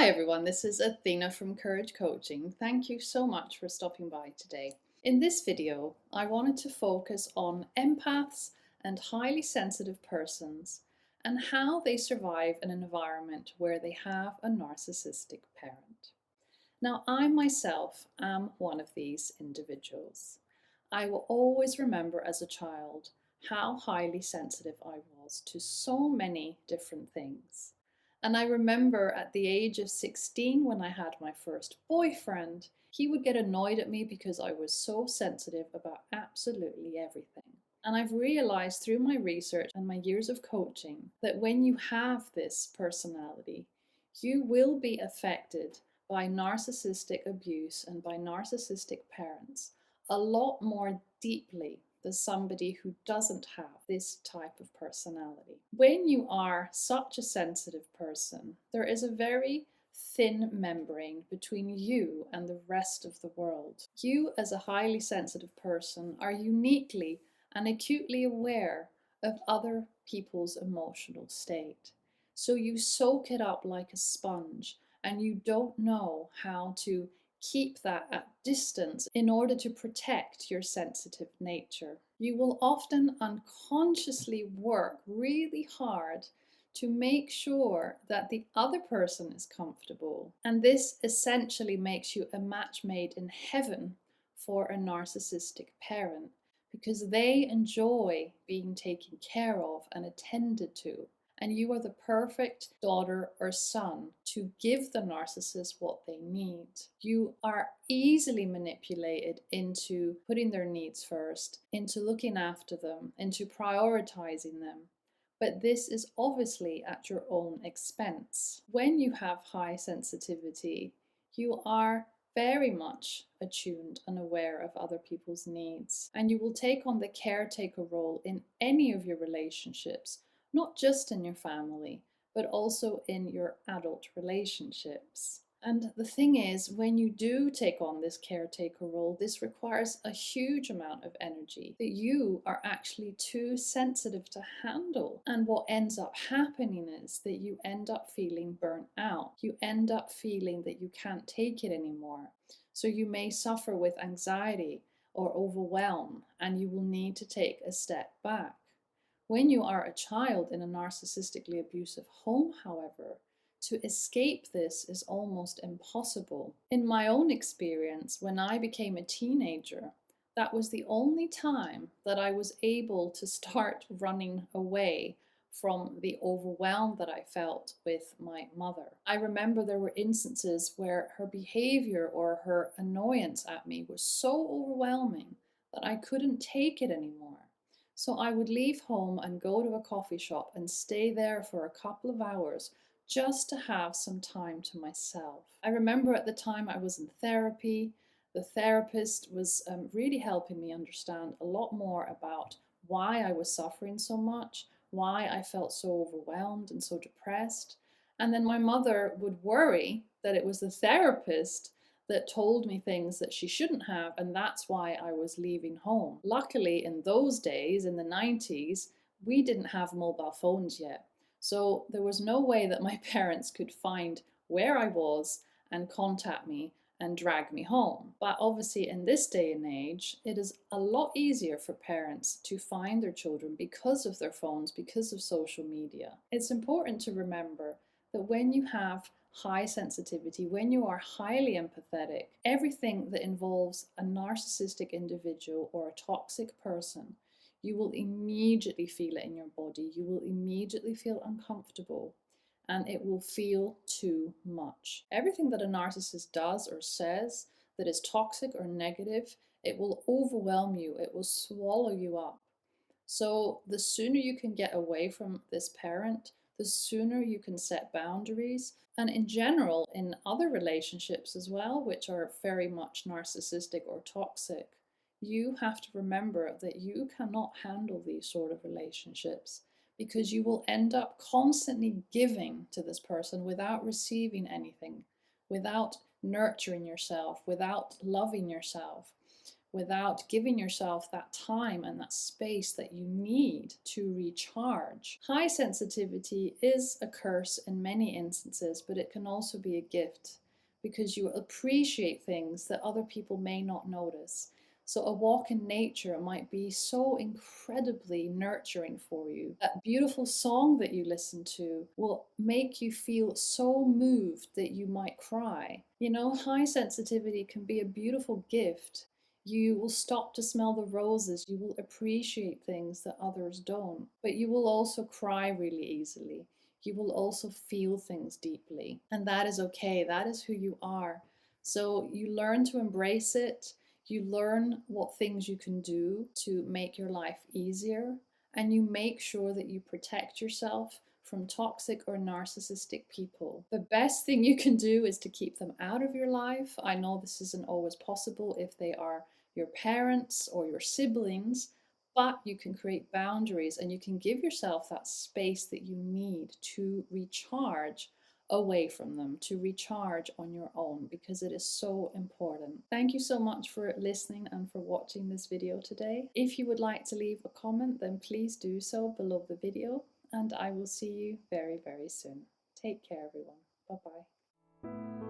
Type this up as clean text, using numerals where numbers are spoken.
Hi everyone, this is Athena from Courage Coaching. Thank you so much for stopping by today. In this video, I wanted to focus on empaths and highly sensitive persons and how they survive in an environment where they have a narcissistic parent. Now, I myself am one of these individuals. I will always remember as a child how highly sensitive I was to so many different things. And I remember at the age of 16, when I had my first boyfriend, he would get annoyed at me because I was so sensitive about absolutely everything. And I've realized through my research and my years of coaching that when you have this personality, you will be affected by narcissistic abuse and by narcissistic parents a lot more deeply than somebody who doesn't have this type of personality. When you are such a sensitive person, there is a very thin membrane between you and the rest of the world. You, as a highly sensitive person, are uniquely and acutely aware of other people's emotional state. So you soak it up like a sponge, and you don't know how to keep that at distance in order to protect your sensitive nature. You will often unconsciously work really hard to make sure that the other person is comfortable. And this essentially makes you a match made in heaven for a narcissistic parent because they enjoy being taken care of and attended to. And you are the perfect daughter or son to give the narcissist what they need. You are easily manipulated into putting their needs first, into looking after them, into prioritizing them. But this is obviously at your own expense. When you have high sensitivity, you are very much attuned and aware of other people's needs, and you will take on the caretaker role in any of your relationships, not just in your family, but also in your adult relationships. And the thing is, when you do take on this caretaker role, this requires a huge amount of energy that you are actually too sensitive to handle. And what ends up happening is that you end up feeling burnt out. You end up feeling that you can't take it anymore. So you may suffer with anxiety or overwhelm, and you will need to take a step back. When you are a child in a narcissistically abusive home, however, to escape this is almost impossible. In my own experience, when I became a teenager, that was the only time that I was able to start running away from the overwhelm that I felt with my mother. I remember there were instances where her behavior or her annoyance at me was so overwhelming that I couldn't take it anymore. So I would leave home and go to a coffee shop and stay there for a couple of hours just to have some time to myself. I remember at the time I was in therapy. The therapist was really helping me understand a lot more about why I was suffering so much, why I felt so overwhelmed and so depressed. And then my mother would worry that it was the therapist that told me things that she shouldn't have, and that's why I was leaving home. Luckily, in those days, in the 90s, we didn't have mobile phones yet. So there was no way that my parents could find where I was and contact me and drag me home. But obviously, in this day and age, it is a lot easier for parents to find their children because of their phones, because of social media. It's important to remember that when you have high sensitivity, when you are highly empathetic, everything that involves a narcissistic individual or a toxic person, you will immediately feel it in your body. You will immediately feel uncomfortable, and it will feel too much. Everything that a narcissist does or says that is toxic or negative, it will overwhelm you. It will swallow you up. So the sooner you can get away from this parent, the sooner you can set boundaries. And in general, in other relationships as well, which are very much narcissistic or toxic, you have to remember that you cannot handle these sort of relationships because you will end up constantly giving to this person without receiving anything, without nurturing yourself, without loving yourself. without giving yourself that time and that space that you need to recharge. High sensitivity is a curse in many instances, but it can also be a gift because you appreciate things that other people may not notice. So a walk in nature might be so incredibly nurturing for you. That beautiful song that you listen to will make you feel so moved that you might cry. You know, high sensitivity can be a beautiful gift. You will stop to smell the roses. You will appreciate things that others don't. But you will also cry really easily. You will also feel things deeply. And that is okay. That is who you are. So you learn to embrace it. You learn what things you can do to make your life easier. And you make sure that you protect yourself from toxic or narcissistic people. The best thing you can do is to keep them out of your life. I know this isn't always possible if they are your parents or your siblings, but you can create boundaries and you can give yourself that space that you need to recharge away from them, to recharge on your own, because it is so important. Thank you so much for listening and for watching this video today. If you would like to leave a comment, then please do so below the video, and I will see you very, very soon. Take care, everyone. Bye-bye.